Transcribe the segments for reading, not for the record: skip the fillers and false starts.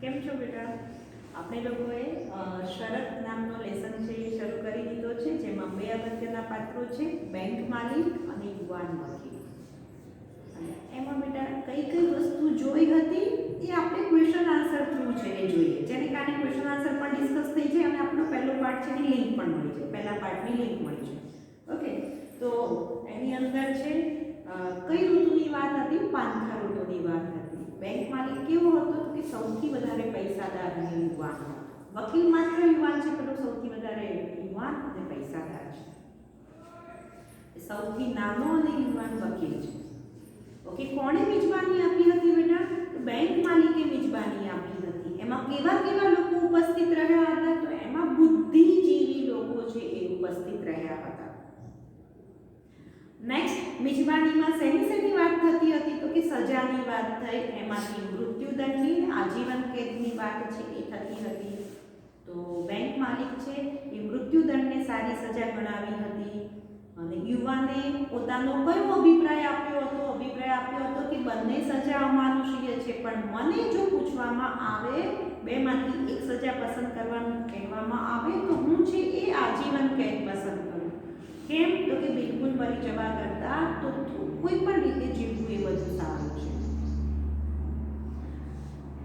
કેમ છો બેટા? આપણે લોકોએ શરત નામનો લેસન છે એ શરૂ કરી દીધો છે, જેમાં બે અગત્યના પાત્રો છે, બેંક માલિક અને યુવાન વકીલ. અને એમાં બેટા કઈ કઈ વસ્તુ જોઈ હતી એ આપણે ક્વેશ્ચન આન્સર થ્રુ છે એ જોઈએ, જેને કારણે ક્વેશ્ચન આન્સર પણ ડિસ્કસ થઈ જાય અને આપણો પહેલો પાર્ટ છે એની લિંક પણ મળી જાય, પહેલા પાર્ટની લિંક મળી જાય. ઓકે, તો એની અંદર છે કઈ ઋતુની વાત હતી? પાંખા ઋતુની વાત હતી. બેંક માલિક કેવો હતો કે સૌથી વધારે પૈસાદાર અને યુવાન હતો. વકીલ માત્ર યુવાન છે, પણ સૌથી વધારે યુવાન અને પૈસાદાર છે. સૌથી નાનો અને યુવાન વકીલ છે. ઓકે, કોણે મિજબાની આપી હતી બેટા? બેંક માલિકે મિજબાની આપી હતી. એમાં કેવા કેવા લોકો ઉપસ્થિત રહ્યા હતા? તો એમાં બુદ્ધિજીવી લોકો છે એ ઉપસ્થિત રહ્યા હતા. નેક્સ્ટ, મિજબાનીમાં શેની વાત થતી હતી? તો કે સજાની વાત થઈ, એમાંથી મૃત્યુદંડની આજીવન કેદની વાત છે એ થતી હતી. તો બેંક માલિક છે એ મૃત્યુદંડને સારી સજા ગણાવી હતી. અને યુવાને પોતાનો કયો અભિપ્રાય આપ્યો હતો? અભિપ્રાય આપ્યો હતો કે બંને સજા અમાનુષીય છે, પણ મને જો પૂછવામાં આવે બેમાંથી એક સજા પસંદ કરવાનું કહેવામાં આવે તો હું છે એ આજીવન કેદ પસંદ કરું. કેમ? તો કે બિલકુલ મરી જવા કરતા તો કોઈ પણ રીતે જીવવું એ વધુ સારું છે.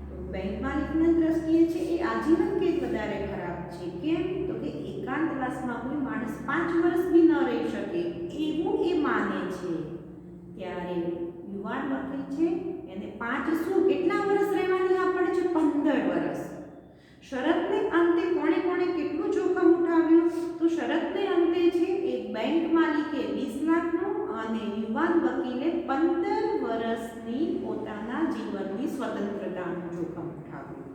તો બેંક માલિકના દ્રષ્ટિએ છે એ આજીવન કેદ વધારે ખરાબ છે. કેમ? તો કે એકાંતવાસમાં કોઈ માણસ 5 વર્ષ બી ન રહી શકે એવું એ માને છે. ત્યારે યુવાન વકીલ છે એને 5 શું કેટલા વર્ષ રહેવાની ના પડે છે? 15 વર્ષ. શરતને અંતે કોણે કેટલું જોખમ ઉઠાવ્યું? તો શરતને અંતે છે એ બેંક માલિકે 20 લાખનું અને યુવાન વકીલે 15 વર્ષની પોતાના જીવનની સ્વતંત્રતાનું જોખમ ઉઠાવ્યું.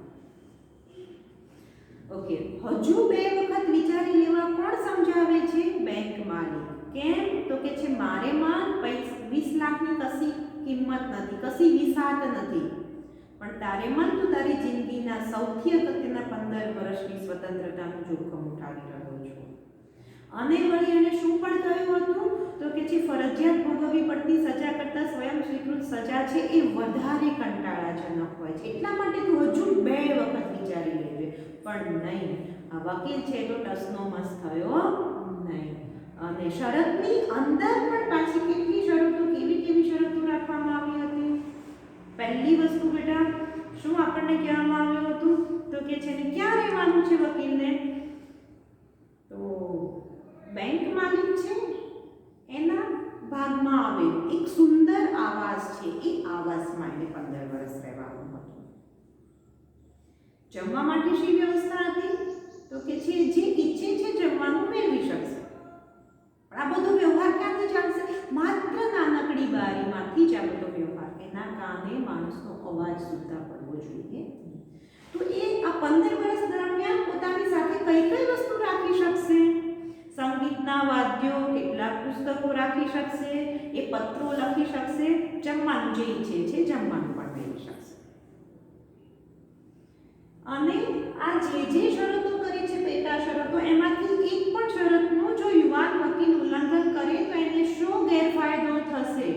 ઓકે, હજુ બે વખત વિચારી લેવા કોણ સમજાવે છે? બેંક માલિક. કેમ? તો કે છે મારે માં 20 લાખની કશી કિંમત નથી, કશી વિસાત નથી, પણ તારે મન તું તારી જિંદગીના સૌથી અગત્યના 15 વર્ષની સ્વતંત્રતાનું જોખમ ઉઠાવી રહ્યો છો. અને વળી એને શું પણ કહ્યું હતું? તો કે છે ફરજિયાત ભોગવવી પડતી સજા કરતાં સ્વયં સ્વીકૃત સજા છે એ વધારે કંટાળાજનક હોય છે, એટલા માટે તું હજુ 2 વખત વિચારી લેજે. પણ નહીં, આ વકીલ છે તો ટસનો મસ થયો નહીં. અને શરતની અંદર પણ પાછી કેટલી શરતો, કેવી શરતો રાખવામાં આવી હતી? પહેલી વસ્તુ બેટા શું આપણને કહેવામાં આવ્યું હતું? તો કે છે ને ક્યાં રહેવાનું છે વકીલને? તો બેંક માલિક છે એના ભાગમાં આવેલ એક સુંદર આવાસ છે, એ આવાસમાં એને 15 વર્ષ રહેવાનું હતું. જમવા માટે શી વ્યવસ્થા હતી? તો કે છે જે ઈચ્છે છે જમવાનું મેળવી શકશે. પણ આ બધો વ્યવહાર ક્યાંથી ચાલશે? માત્ર નાનકડી બારીમાંથી જ આ બધો વ્યવહાર. એના કારણે માણસનો અવાજ સુદ્ધા પડવો જોઈએ. તો એ આ 15 વર્ષ દરમિયાન પોતાની સાથે કઈ વસ્તુ રાખી શકશે? સંગીતના વાદ્યો, કેટલાક પુસ્તકો રાખી શકશે, એ પત્રો લખી શકશે, જમવાનું જે ઈચ્છે છે જમવાનું પણ મેળવી શકશે. અને આ જે શરતો કરી છે પેટા શરતો, એમાંથી એક પણ શરતનું જો યુવાન વકીલ ઉલ્લંઘન કરે તો એને શું ગેરફાયદો થશે?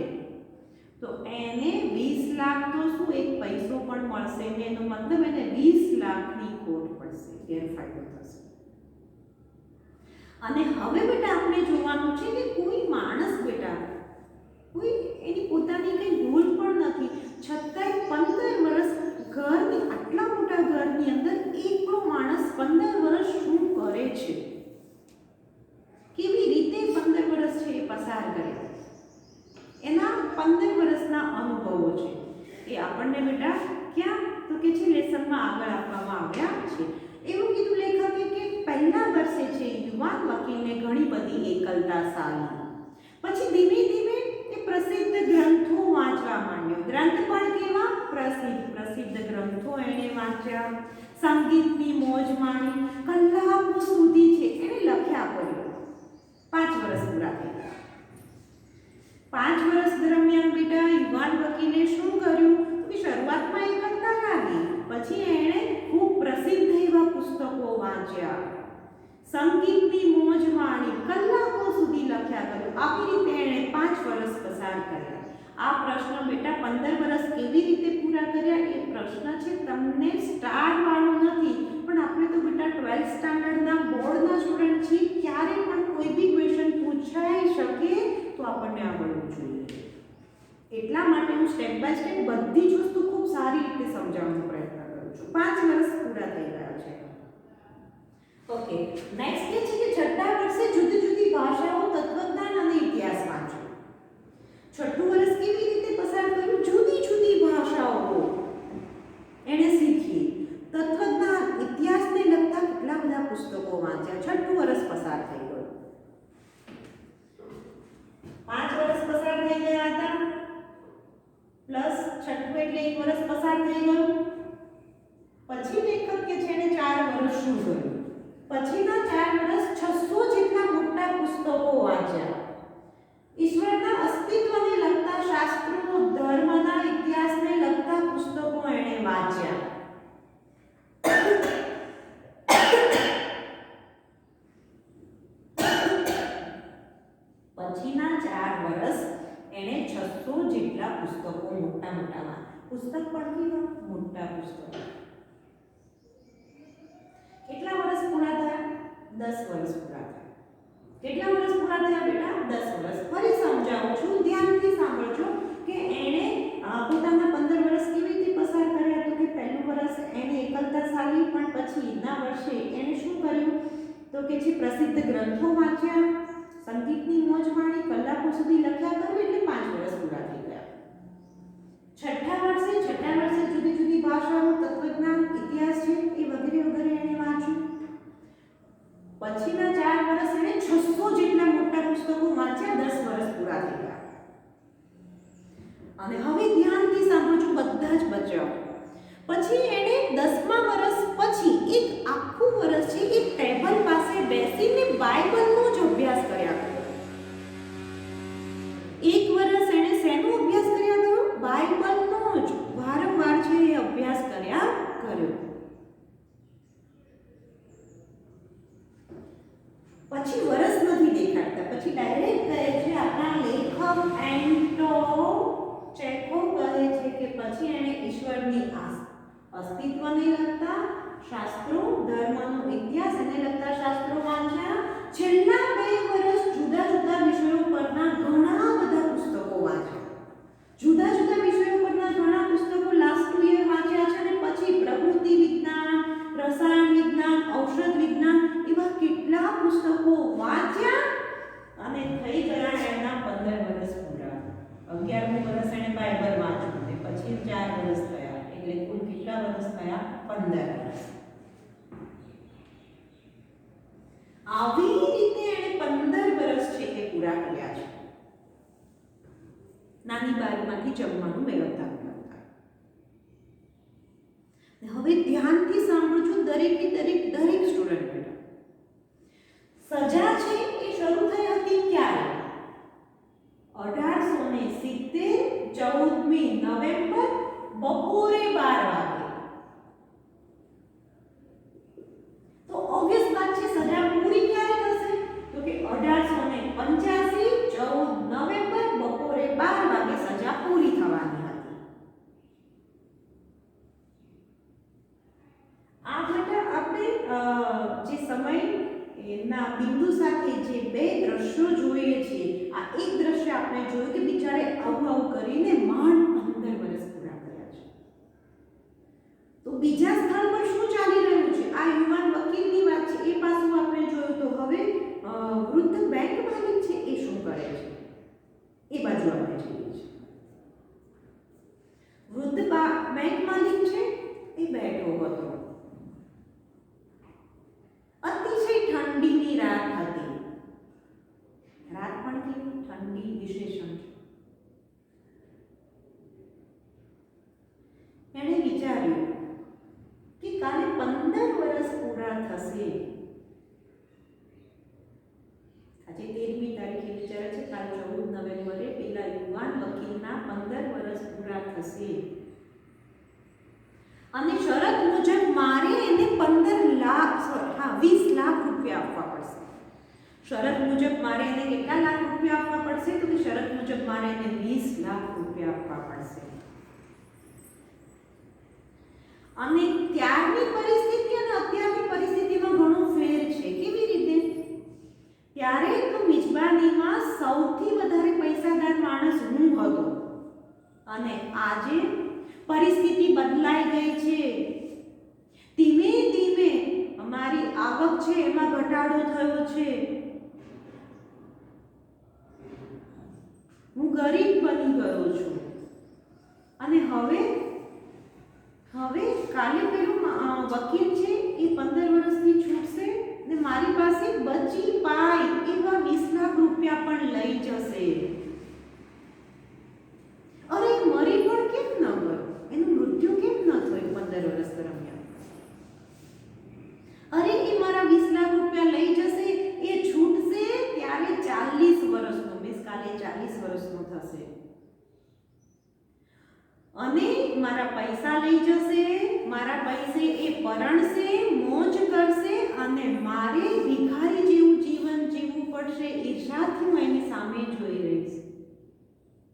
તો એને 20 લાખ તો શું એક પૈસો પણ મળશે ને, એનો મતલબ એને 20 લાખની ખોટ પડશે, ગેરફાયદો થશે. અને હવે બેટા આપણે જોવાનું છે કે કોઈ માણસ બેટા કોઈ એની પોતાની કઈ ભૂલ પણ નથી, છતાંય 15 વર્ષ ઘરની આટલા મોટા ઘરની અંદર એકલો માણસ 15 વર્ષ શું કરે છે? કેવી રીતે 15 વર્ષ છે એ પસાર કરે? એના 15 વર્ષના અનુભવો છે એ આપણને બેટા ક્યાં? તો કે છે લેસનમાં આગળ આપવામાં આવ્યા છે. એવું કીધું લેખકે કે પહેલા વર્ષે છે યુવાન વકીલને ઘણી બધી એકલતા સાલી. પછી ધીમે ધીમે એ પ્રસિદ્ધ ગ્રંથો વાંચવા માંડ્યો. ગ્રંથ પણ કેવા? પ્રસિદ્ધ ગ્રંથો એણે વાંચ્યા. સંગીતની મોજ માણી, કલાકો સુધી છે એણે લખ્યા કર્યો. 5 વર્ષ પૂરા થયા. 5 વર્ષ દરમિયાન બેટા યુવાન વકીલે શું કર્યું? કે શરૂઆતમાં એકલતા લાગી, પછી એણે ખૂબ પ્રસિદ્ધ એવા પુસ્તકો વાંચ્યા, સંગીતની મોજ માણી, કલાકો સુધી લખ્યા કર્યું. આવી રીતે એણે 5 વર્ષ પસાર કર્યા. આ પ્રશ્ન બેટા 15 વર્ષ કેવી રીતે પૂરા કર્યા એ પ્રશ્ન છે તમને સ્ટાર વાળો નથી, પણ આપણે તો બેટા 12th સ્ટાન્ડર્ડના બોર્ડના સ્ટુડન્ટ છીએ, ક્યારે પણ કોઈ બી ક્વેશ્ચન પૂછાઈ શકે તો આપણને આવડવું જોઈએ. એટલા માટે હું સ્ટેપ બાય સ્ટેપ બધી જ વસ્તુ ખૂબ સારી રીતે સમજાવવાનો પ્રયત્ન કરું છું. 5 વર્ષ પૂરા થઈ ગયા છે. ઓકે, નેક્સ્ટ કે છે કે છઠ્ઠા વર્ષે જુદી જુદી ભાષાઓ, તત્વજ્ઞાન અને ઇતિહાસ વાંચો. છઠ્ઠું વર્ષ કેવી રીતે પસાર કર્યું? જુદી જુદી ભાષાઓ એને શીખી, તત્વજ્ઞાન, ઇતિહાસને લગતા કેટલા બધા પુસ્તકો વાંચ્યા. છઠ્ઠું વર્ષ પસાર થઈ ગયું. 5 વર્ષ પસાર થઈ ગયા હતા પ્લસ છઠ્ઠું એટલે 1 વર્ષ પસાર થઈ ગયું. પછી લેખક કે છે એને 4 વર્ષ શું કર્યું? પછીના 4 વર્ષ 600 જેટલા મોટા પુસ્તકો વાંચ્યા. ઈશ્વરના અસ્તિત્વને લગતા શાસ્ત્રો, ધર્મના ઇતિહાસને લગતા પુસ્તકો એણે વાંચ્યા. પછીના 4 વર્ષ એણે 600 જેટલા પુસ્તકો મોટા પુસ્તક પણ કેવા મોટા પુસ્તકો. કેટલા વર્ષ પૂરા થયા? 10 વર્ષ પૂરા થયા. કેટલા વર્ષ પૂરા થયા બેટા? 10 વર્ષ. ફરી સમજાવું છું, ધ્યાનથી સાંભળજો કે એણે પોતાના 15 વર્ષ કેવી રીતે પસાર કર્યા. તો કે પહેલું વર્ષ એને એકલતા સારી, પણ પછીના વર્ષે એણે શું કર્યું? તો કે જે પ્રસિદ્ધ ગ્રંથો વાંચ્યા, સંગીતની મોજ માણી, કલાકો સુધી લખ્યા કરવું, એટલે 5 વર્ષ પૂરા થઈ ગયા. છઠ્ઠા વર્ષે જુદી જુદી ભાષાઓ, તત્વજ્ઞાન, ઇતિહાસ છે એ વગેરે વગેરે એને વાંચ્યું. પછીના 4 વર્ષ એને 600 જેટલા મોટા પુસ્તકો વાંચ્યા. 10 વર્ષ પૂરા થઈ ગયા. અને હવે ધ્યાનથી સાંભળજો, બધા જ બચાવ. પછી એને 10મા વર્ષ પછી એક આખું વર્ષ છે એક ટેબલ પાસે બેસીને બાઇબલનો જ અભ્યાસ કર્યા કર્યો. એક વર્ષ એને શેનો અભ્યાસ કર્યા કર્યો? બાઇબલનો જ વારંવાર છે એ અભ્યાસ કર્યા કર્યો. પછી વર્ષ નથી દેખાડતા, પછી ડાયરેક્ટ કહે છે આપણા લેખક એન્ટો ચેખોવ કહે છે કે પછી એણે ઈશ્વરની અસ્તિત્વને લગતા શાસ્ત્રો, ધર્મનો ઇતિહાસ એને લગતા શાસ્ત્રો વાંચ્યા. છેલ્લા 2 વર્ષ જુદા જુદા વિષયો પરના ઘણા બધા પુસ્તકો વાંચ્યા. જુદા જુદા વિષયો પરના ઘણા પુસ્તકો લાસ્ટ 2 યર વાંચ્યા છે. અને પછી પ્રકૃતિ વિજ્ઞાન, રસાયણ વિજ્ઞાન, ઔષધ વિજ્ઞાન એવા કેટલા પુસ્તકો વાંચ્યા અને થઈ ગયા એના 15 વર્ષ પૂરા. 11મું વર્ષ એણે બાઇબલ વાંચ્યું, પછી 4 વર્ષ થયા, એટલે કુલ કેટલા વર્ષ થયા? 15 વર્ષ. આવી રીતે એણે 15 વર્ષ છે એ પૂરા કર્યા છે. નાની બારીમાંથી જમવાનું મેળવતા. હવે ધ્યાનથી સાંભળજો દરેકે દરેક સ્ટુડન્ટ બેટા. સજા છે એ શરૂ થઈ હતી ક્યારે? 1870 14મી નવેમ્બર બપોરે 12 વાગે. તો ઓબ્વિયસ વાત છે સજા પૂરી ક્યારે થશે? તો કે 1885 14 નવેમ્બર બપોરે 12 વાગે સજા પૂરી થવાની હતી. આ બેટા આપણે જે સમય એના બિંદુ સાથે જે 2 દ્રશ્યો જોઈએ છે, આ એક દ્રશ્ય આપણે જોયું કે બિચારે આવું કરીને માંડ 15 વર્ષ પૂરા કર્યા છે. તો બીજા સ્થળ પર શું ચાલી રહ્યું છે? આ યુવાન વકીલની વાત છે એ પાછું આપણે જોયું. તો હવે વૃદ્ધ બેંક માલિક છે એ શું કરે છે એ બાજુ આપણે જોઈએ છીએ. વૃદ્ધ બેંક માલિક છે એ બેઠો હતો. અતિશય ઠંડીની રાત હતી. રાત પણ કેવી ઠંડી વિશેષણ છે. એણે વિચાર્યું કે કાલે 15 વર્ષ પૂરા થશે. આજે 13મી તારીખે વિચારે છે કાલે 14 નવેમ્બરે પેલા યુવાન વકીલના 15 વર્ષ પૂરા થશે અને શરત મુજબ મારે એને 20 લાખ રૂપિયા આપવા પડશે. શરત મુજબ મારે એને કેટલા લાખ રૂપિયા આપવા પડશે? તો કે શરત મુજબ મારે એને 20 લાખ રૂપિયા પડશે. અને ત્યારની પરિસ્થિતિ અને અત્યારની પરિસ્થિતિમાં ઘણો ફેર છે. કેવી રીતે? ત્યારે તો મિજબાનીમાં સૌથી વધારે પૈસાદાર માણસ હું હતો અને આજે પરિસ્થિતિ બદલાઈ ગઈ છે. ધીમે ધીમે અમારી આવક છે એમાં ઘટાડો થયો છે. હું ગરીબ બની ગયો છું અને હવે કાલે પેલું વકીલ છે એ 15 વર્ષની છૂટશે ને મારી પાસે બચી પાય એવા 20 લાખ રૂપિયા પણ લઈ જશે. અરે મરી પણ કેમ ન ગયો? એનું મૃત્યુ કેમ ન થયું 15 વર્ષ દરમિયાન? અરે એ મારા 20 લાખ રૂપિયા લઈ જશે, એ છૂટશે ત્યારે 40 વર્ષનો, મીન્સ કાલે 40 વર્ષનો થશે અને મારા પૈસા લઈ જશે, મારા પૈસે એ પરણશે, મોજ કરશે અને મારે ભિખારી જેવું જીવન જીવવું પડશે. ઈર્ષાથી હું એની સામે જોઈ રહીશ.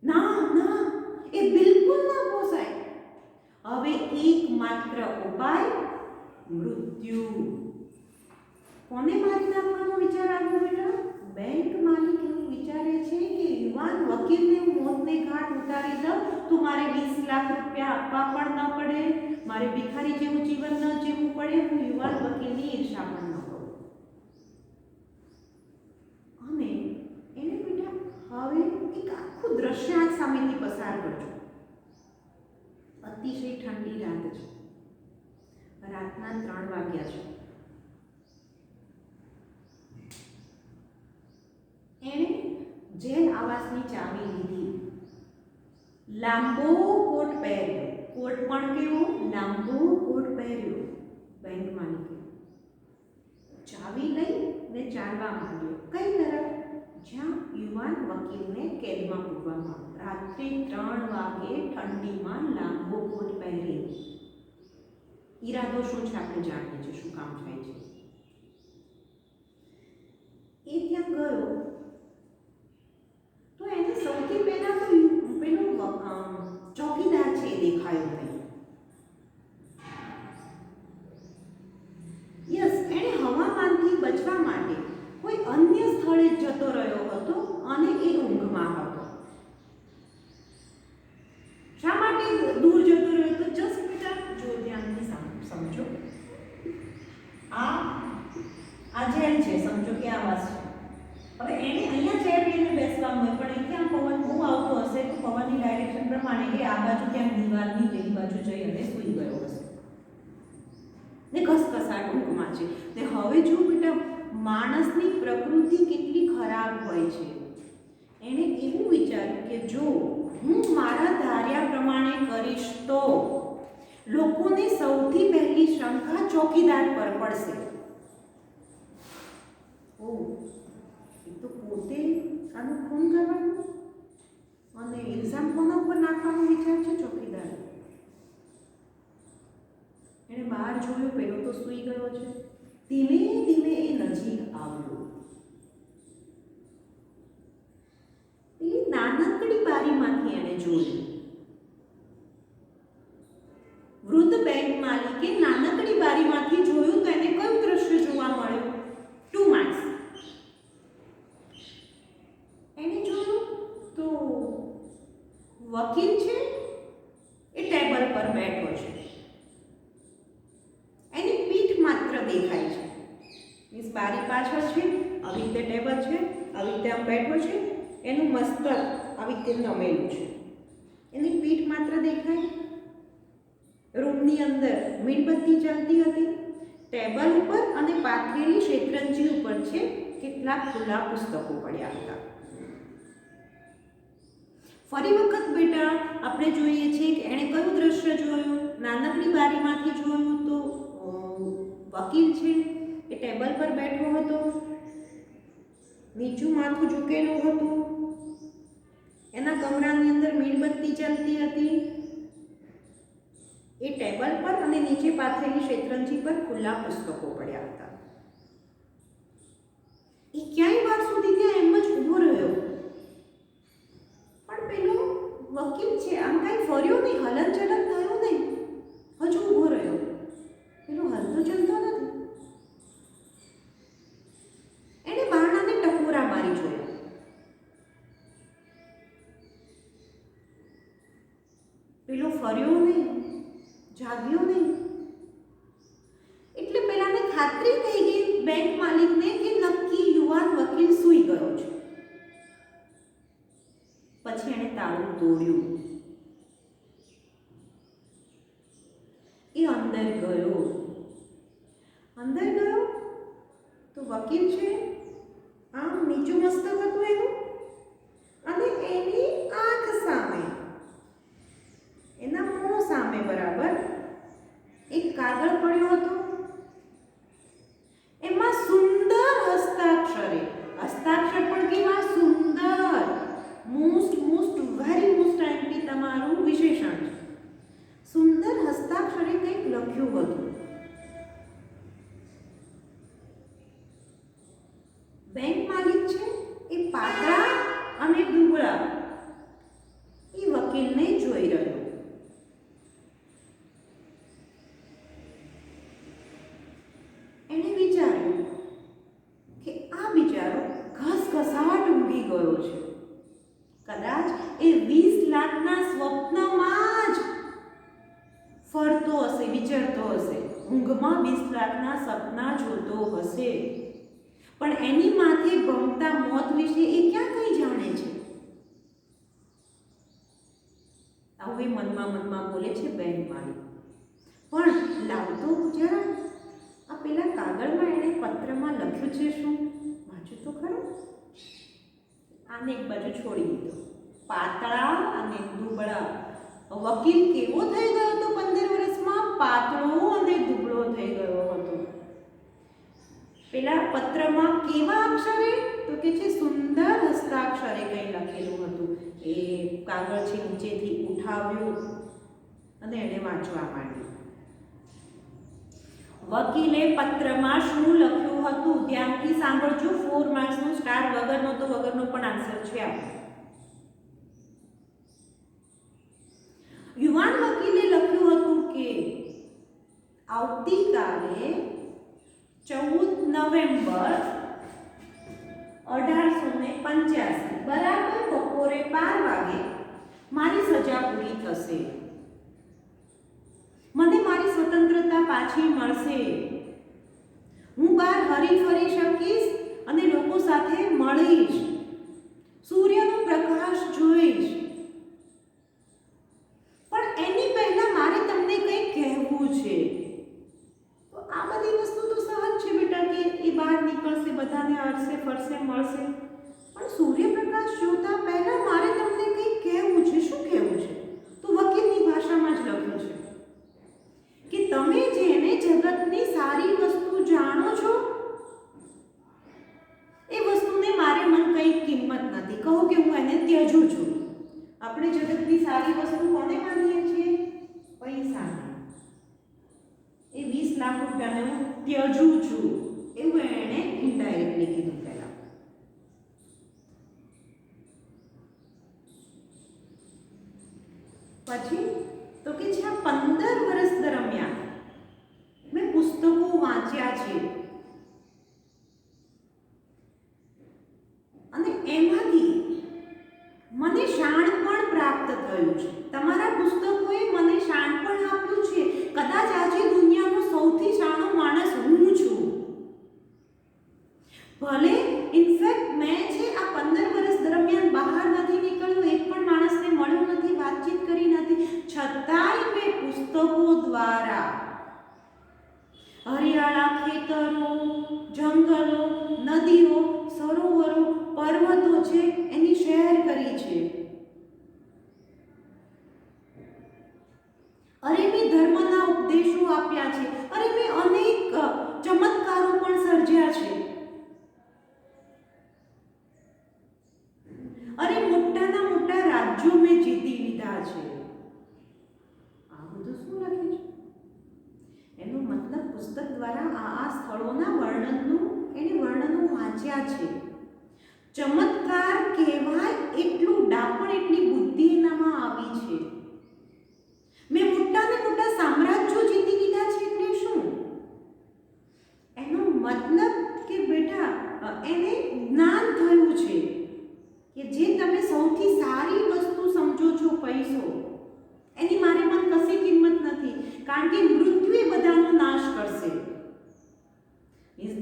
ના ના, એ બિલકુલ ના પોસાય. હવે એકમાત્ર ઉપાય મૃત્યુ. કોને મારી નાખવાનો વિચાર આવ્યો બેટા? બેંક માલિક એવું વિચારે છે કે યુવાન વકીલને હું મોતને ઘાટ ઉતારી દઉં તો મારે 20 લાખ રૂપિયા આપવા પણ ન પડે, મારે ભિખારી જેવું જીવન ન જીવવું પડે, હું યુવાન વકીલની ઈર્ષા પણ ન કરું. અને એને બેટા હવે એક આખું દ્રશ્ય આંખ સામેથી પસાર કરજો. અતિશય ઠંડી રાત છે, રાતના 3 વાગ્યા છે. એણે જેલ આવાસની ચાવી લીધી, લાંબો કોટ પહેર્યો, કોટ પણ કેવો લાંબો કોટ પહેર્યો. બેંક માલિકે ચાવી લઈ ને ચાલવા માંડ્યો. કઈ તરફ? જ્યાં યુવાન વકીલને કેદમાં મૂકવામાં. રાત્રે 3 વાગે ઠંડીમાં લાંબો કોટ પહેરી. ઈરાદો શું છે આપણે જાણીએ છીએ, શું કામ થાય છે. એ ત્યાં ગયો તો એને સૌથી પહેલા તો પેલો ચોકીદાર છે એ દેખાયો નહીં. યસ, એણે હવામાનથી બચવા માટે કોઈ અન્ય સ્થળે જતો રહ્યો હતો અને એ ઊંઘમાં હતો. શા માટે દૂર જતો રહ્યો? તો જસ્ટ બેટા જો ધ્યાનથી સમજો. આ જેલ છે, સમજો કે આવાસ છે. હવે એને અહીંયા ચેર લઈને બેસવાનું હોય, પણ અહીંયા પવન બહુ આવતો હશે તો પવનની ડાયરેક્શન પ્રમાણે એ આ બાજુ ક્યાંક દિવાલની પેલી બાજુ જઈ અને સૂઈ ગયો હશે ને ઘસઘસાટ ઊંઘમાં છે. ને હવે જો બેટા માણસની પ્રકૃતિ કેટલી ખરાબ હોય છે. એણે એવું વિચાર્યું કે જો હું મારા ધાર્યા પ્રમાણે કરીશ તો લોકોને સૌથી પહેલી શંકા ચોકીદાર પર પડશે. તો પોતે આનું ખૂન કરવાનું અને ઇલ્ઝામ કોના ઉપર નાખવાનો વિચાર છે? ચોકીદાર. એણે બહાર જોયું, પેલો તો સૂઈ ગયો છે. ધીમે ધીમે એ નજીક આવ્યો. એ નાનકડી બારીમાંથી એણે જોયું. વૃદ્ધ બેંક માલિકે નાનકડી બારીમાંથી જોયું તો એને કયું દ્રશ્ય જોવા મળ્યું? 2 માર્ક્સ. એને જોયું તો વકીલ છે એ ટેબલ પર બેઠો છે. એની પીઠ માત્ર દેખાય છે, મીન્સ બારી પાછળ છે, આવી રીતે ટેબલ છે, આવી રીતે આમ બેઠો છે, એનું મસ્તક આવી રીતે નમેલું છે, એની પીઠ માત્ર દેખાય. રૂમની અંદર મીણબત્તી ચાલતી હતી. ટેબલ ઉપર અને પાથરેલી શેતરંજી ઉપર છે કેટલાક ખુલ્લા પુસ્તકો પડ્યા હતા. ફરી વખત બેટા આપણે જોઈએ છીએ કે એણે કયું દ્રશ્ય જોયું? નાનકડી બારીમાંથી જોયું તો વકીલ છે એ ટેબલ પર બેઠો હતો, નીચું માથું ઝૂકેલું હતું, એના કમરાની અંદર મીણબત્તી ચાલતી હતી. એ ટેબલ પર અને નીચે પાથરેલી શેતરંજી પર ખુલ્લા પુસ્તકો પડ્યા હતા. એ ક્યાંય વાર સુધી ત્યાં એમ જ ઊભો રહ્યો, પણ પેલો વકીલ છે, આમ કાંઈ ફર્યો નહીં, હલનચલન થયું નહીં, હજુ ઊભો રહ્યો. પેલો હલતો ચલતો નથી. એણે બારણાને ટકોરા મારી જોયા. પેલો ફર્યો નહીં, જાગ્યો નહીં. એટલે પેલાને ખાતરી થઈ ગઈ બેંક માલિકને કે નક્કી યુવાન વકીલ સૂઈ ગયો છે. પછી એણે તાળું તોડ્યું. એ અંદર ગયો. અંદર ગયો તો વકીલ છે, આમ નીચું મસ્તક હતું એનું, અને એની આંખ સામે, એના મોં સામે બરાબર એક કાગળ પડ્યો હતો. એમાં સુંદર હસ્તાક્ષરે, હસ્તાક્ષર પણ કેવા સુંદર, મોસ્ટ વેરી મોસ્ટ એમપી તમારું વિશેષણ છે. સુંદર હસ્તાક્ષરે કંઈક લખ્યું હતું. બેંક માલિક છે એ પાતળા અને દુબળા એ વકીલને જોઈ રહ્યો. એણે વિચાર્યું કે આ બિચારો ઘસઘસાટ ઊંઘી ગયો છે. કદાચ એ 20 લાખના સ્વપ્નમાં જ ફરતો હશે, વિચરતો હશે, ઊંઘમાં 20 લાખના સપના જોતો હશે. પણ એની માથે ભમતા મોત વિશે એ ક્યાં કંઈ જાણે છે? આવું એ મનમાં બોલે છે બેંક માલિક. પણ લાવતો જરા આ પેલા કાગળમાં એણે પત્રમાં લખ્યું છે શું? વાંચું તો ખરું. આને એક બાજુ છોડી દીધો. પાતળા અને દુબળા. વકીલ કેવો થઈ ગયો હતો 15 વર્ષમાં? પાતળો અને દુબળો થઈ ગયો હતો. પેલા પત્રમાં કેવા અક્ષરે? તો કે છે સુંદર હસ્તાક્ષરે કંઈ લખેલું હતું. એ કાગળ છે નીચેથી ઉઠાવ્યું અને એને વાંચવા માંડ્યું. વકીલે પત્રમાં શું લખ્યું હતું? ધ્યાનથી સાંભળજો. 4 માર્ક્સનો સ્ટાર વગરનો તો વગરનો પણ આન્સર છે આ. યુવાન વકીલે લખ્યું હતું કે આવતીકાલે 14 નવેમ્બર 1885 બરાબર બપોરે 12 વાગે મારી સજા પૂરી થશે. મને મારી સ્વતંત્રતા પાછી મળશે. હું બહાર હરીફરી શકીશ અને લોકો સાથે મળીશ. સૂર્યનો પ્રકાશ જોઈશ. પણ એની પહેલા મારે તમને કંઈક કહેવું છે. તો આ બધી વસ્તુ તો સહજ છે બેટા કે એ બહાર નીકળશે, બધાને હરશે ફરશે મળશે. પણ સૂર્યપ્રકાશ જોતા પહેલા મારે તમને કંઈક કહેવું છે. શું કહેવું છે? તો વકીલની ભાષામાં જ લખ્યું છે કે તમે જેને જગતની સારી વસ્તુ જાણો છો એ વસ્તુને મારે મન કંઈ કિંમત નથી. કહો કે હું એને ત્યજું છું. આપણે જગતની સારી વસ્તુ કોને માનીએ છીએ? પૈસાને. એ 20 લાખ રૂપિયાને હું ત્યજું છું એવું એણે ઇનડાયરેક્ટલી કીધું. પહેલા પછી તો કે છે આ 15 વર્ષ દરમિયાન મેં પુસ્તકો વાંચ્યા છે અને એમાંથી મને શાણપણ પ્રાપ્ત થયું છે. તમારા પુસ્તકોએ મને શાણપણ આપ્યું છે. કદાચ આજે દુનિયાનો સૌથી શાણો માણસ હું છું. ભલે ઇનફેક્ટ મેં છે આ 15 વર્ષ દરમિયાન બહાર નથી નીકળ્યું, એક પણ માણસને મળ્યું નથી, વાતચીત કરી નથી, છતાંય મેં પુસ્તકો દ્વારા હરિયાળા ખેતરો, જંગલો, નદીઓ, સરોવરો, પર્વતો છે એની શેર કરી છે. અરે મેં ધર્મના ઉપદેશો આપ્યા છે. અરે મેં અનેક ચમત્કારો પણ સર્જ્યા છે. અરે મોટાના મોટા રાજ્યો મેં જીતી લીધા છે. આ બધું શું લખે છે? એનો મતલબ પુસ્તક દ્વારા આ સ્થળોના વર્ણનો વાંચ્યા છે. ચમત્કાર કહેવાય એટલું પણ એટલી બુદ્ધિ એનામાં આવી છે. મેં મોટા ને મોટા સામ્રાજ્યો જીતી લીધા છે એટલે શું? એનો મતલબ કે બેટા એને જ્ઞાન થયું છે કે જે તમે સૌથી સારી વસ્તુ સમજો છો પૈસો, એની મારે મન કશી કિંમત નથી, કારણ કે મૃત્યુ એ બધાનો નાશ કરશે.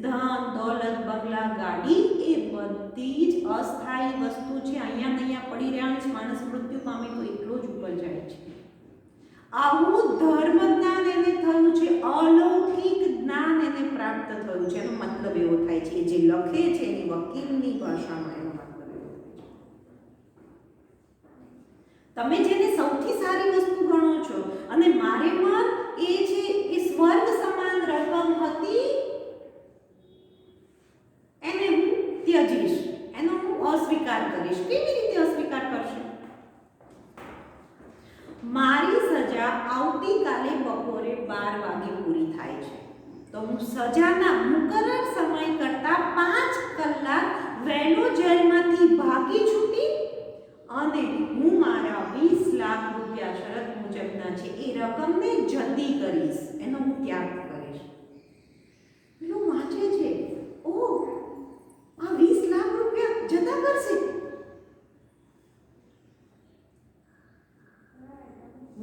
ધન, દોલત, બંગલા, ગાડી એ બધી જ અસ્થાયી વસ્તુ છે. અહીંયા ને અહીંયા પડી રહ્યા છે. માણસ મૃત્યુ પામે તો એટલો જ ઉપર જાય છે. આવું ધર્મ જ્ઞાન એને થયું છે, અલૌકિક જ્ઞાન એને પ્રાપ્ત થયું છે. એનો મતલબ એવો થાય છે જે લખે છે એની વકીલની ભાષામાં એનો મતલબ એવો થાય છે. તમે જેને સૌથી સારી વસ્તુ ગણો છો અને મારે મન એ છે એ સ્વર્ગ સમાન રકમ હતી, એને હું ત્યજીશ, એનો હું અસ્વીકાર કરીશ. કેવી રીતે અસ્વીકાર કરશે? મારી સજા આવતીકાલે બપોરે 12 વાગે પૂરી થાય છે, તો હું સજાના મુકરર સમય કરતાં 5 કલાક વહેલો જેલમાંથી ભાગી છૂટી અને હું મારા 20 લાખ રૂપિયા શરત મુજબના છે એ રકમને જતી કરીશ, એનો હું ત્યાગ કરીશ. પેલું વાંચે છે, ઓહ આ 20 લાખ રૂપિયા જતા કરશે.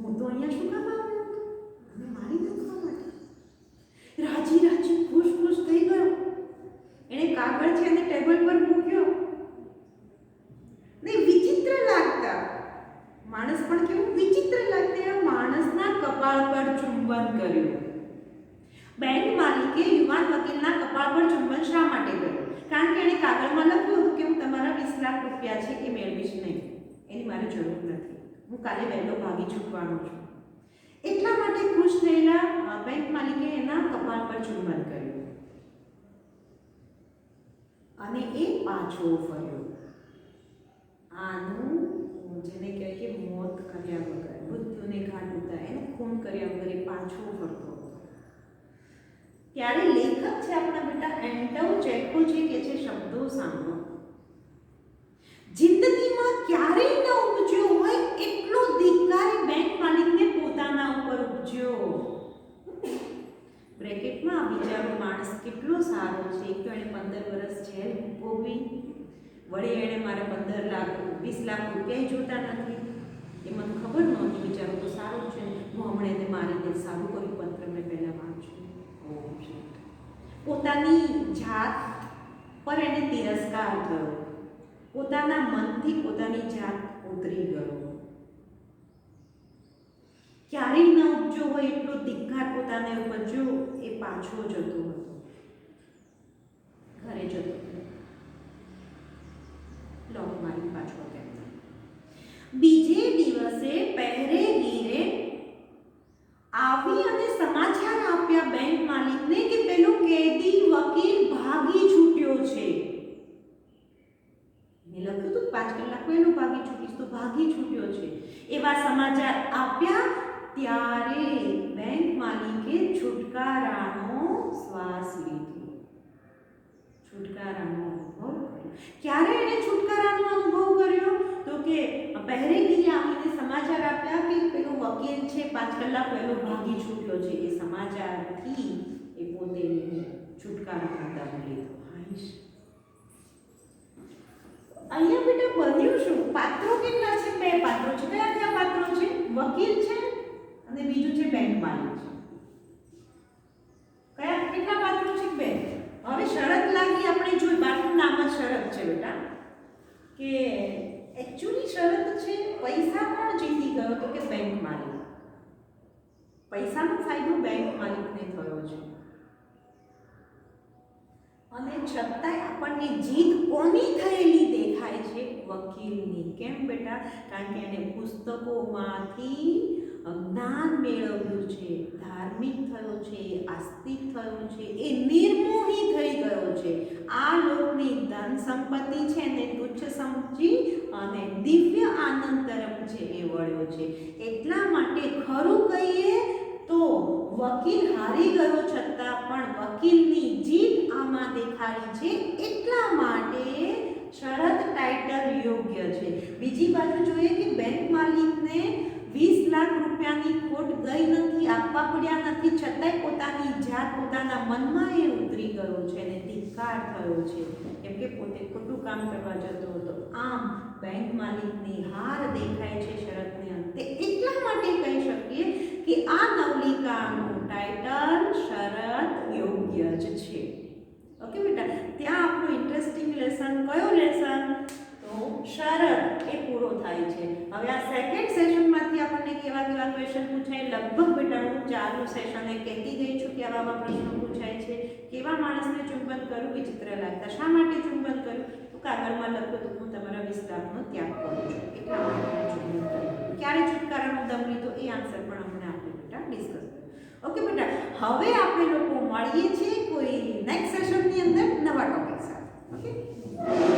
હું તો અહીંયા શું કામ આવ્યો હતો? અને મારી નાખવા માટે. રાજી રાજી ખુશ ખુશ થઈ ગયો. એણે કાગળ છે અને ટેબલ પર મૂક્યો. ને વિચિત્ર લાગતા માણસ પણ કેવું વિચિત્ર લાગતા માણસના કપાળ પર ચુંબન કર્યું. બેંક માલિકે યુવાન વકીલના કપાળ પર ચુંબન શા માટે કર્યું? કારણ કે એણે કાગળમાં લખ્યું હતું કે હું તમારા 20 લાખ રૂપિયા છે એ મેળવીશ નહીં, એની મારે જરૂર નથી, હું કાલે વહેલો ભાગી છૂટવાનો છું. એટલા માટે ખુશ થયેલા બેંક માલિકે એના કપાળ પર ચુંબન કર્યું અને એ પાછો ફર્યો. આનું જેને કહેવાય કે મોત કર્યા વગર, મૃત્યુને ઘાટ ઉતાર્યા, એનું ખૂન કર્યા વગર એ પાછો ફરતો હતો. ત્યારે લેખક છે આપણા બેટા એન્ટોવ ચેખોવ કે છે શબ્દો સાંભળો. જિંદગીમાં ક્યારેય ન ઉપજ્યો હોય એટલો ધિક્કાર બેંક માલિકને પોતાના ઉપર ઉપજ્યો. બ્રેકેટમાં આ બિચારો માણસ કેટલો સારો છે. એક તો એણે 15 વર્ષ જેલ ભોગવી, વળી એણે મારા 15 લાખ 20 લાખ રૂપિયા જોતા નથી. એ મને ખબર નહોતી, બિચારો તો સારો છે, હું હમણાં એને મારી દે. સારું કર્યું પત્ર મેં પહેલાં વાંચ્યું. પોતાની જાત પર એને તિરસ્કાર થયો, પોતાના મનથી પોતાની જાત ઉતરી ગયો. ક્યારેય ન ઉપજ્યો હોય એટલો ધિક્કાર પોતાને ઉપજ્યો. એ પાછો જતો હતો, ઘરે જતો હતો, લોક મારી પાછો કેમ. બીજે દિવસે પહેરેગીરે આવી અને સમાચાર આપ્યા બેંક માલિકને કે પેલો કેદી વકીલ ભાગી છૂટ્યો છે. મેં લખ્યું હતું 5 કલાક પહેલો ભાગી છૂટીશ, તો ભાગી છૂટ્યો છે. એવા સમાચાર આપ્યા ત્યારે બેંક માલિકે છુટકારાનો શ્વાસ લીધો, છુટકારાનો અનુભવ કર્યો. ક્યારે એને છુટકારાનો અનુભવ કર્યો? તો કે પહેરેગીરી આવીને સમાચાર આપ્યા કે પેલો વકીલ છે 5 કલાક પહેલો ભાગી છૂટ્યો છે. એ સમાચારથી એ પોતે છુટકારાનો દમ લીધો. અહીંયા બેટા બન્યું શું? પાત્રો કેટલા છે? 2 પાત્રો છે. કયા કયા પાત્રો છે? વકીલ છે અને બીજું છે બેંક માલિક છે. કયા કેટલા પાત્રો છે? 2. હવે શરત લાગી આપણે જોઈ. પાઠનું નામ જ શરત છે બેટા, કે એકચ્યુઅલી શરત છે પૈસા કોણ જીતી ગયો? તો કે બેંક માલિક. પૈસાનો ફાયદો બેંક માલિકને થયો છે અને છતાંય આપણને જીત કોની થયેલી દેખાય છે? વકીલની. કેમ બેટા? કારણ કે એને પુસ્તકોમાંથી જ્ઞાન મેળવ્યું છે, ધાર્મિક થયો છે, આસ્તિક થયો છે, એ નિર્મોહી થઈ ગયો છે. આ લોકની ધન સંપત્તિ છે એને તુચ્છ સમજી અને દિવ્ય આનંદ તરફ છે એ વળ્યો છે. એટલા માટે ખરું કહીએ તો વકીલ હારી ગયો છતાં પણ વકીલની જીત આમાં દેખાડી છે. એટલા માટે શરત ટાઇટલ યોગ્ય છે. બીજી બાજુ જોઈએ કે બેંક માલિકને 20 લાખ રૂપિયાની ખોટ ગઈ નથી, આપવા પડ્યા નથી, છતાંય પોતાની જાત પોતાના મનમાં એ ઉતરી ગયો છે અને ધિક્કાર થયો છે કેમ કે પોતે ખોટું કામ કરવા જતો હતો. આમ બેંક માલિકની હાર દેખાય છે શરતને અંતે. એટલા માટે કહી શકીએ કે આ નવલિકાનું ટાઇટલ શરત યોગ્ય જ છે. ઓકે બેટા, ત્યાં આપણું ઇન્ટરેસ્ટિંગ લેસન કયો લેસન? તો શરત એ પૂરો થાય છે. હવે આ સેકન્ડ સેશનમાંથી આપણને કેવા કેવા ક્વેશ્ચન પૂછાય, લગભગ બેટા હું ચાલુ સેશને કહેતી ગઈ છું કે આવા પ્રશ્નો પૂછાય છે. કેવા માણસને ચુંબન કરવું વિચિત્ર લાગતા, શા માટે ચુંબન કર્યું? તો કાગળમાં લખ્યું તો હું તમારા 20 લાખનો ત્યાગ કરું છું એટલા માટે ચુંબન કર્યું. ક્યારે છુટકારાનો દમ લીધો એ આન્સર પણ હમણાં આપણે બેટા ડિસ્કસ કર્યું. ઓકે બેટા, હવે આપણે લોકો મળીએ છીએ કોઈ નેક્સ્ટ સેશનની અંદર નવા ટોપિક સાથે. ઓકે.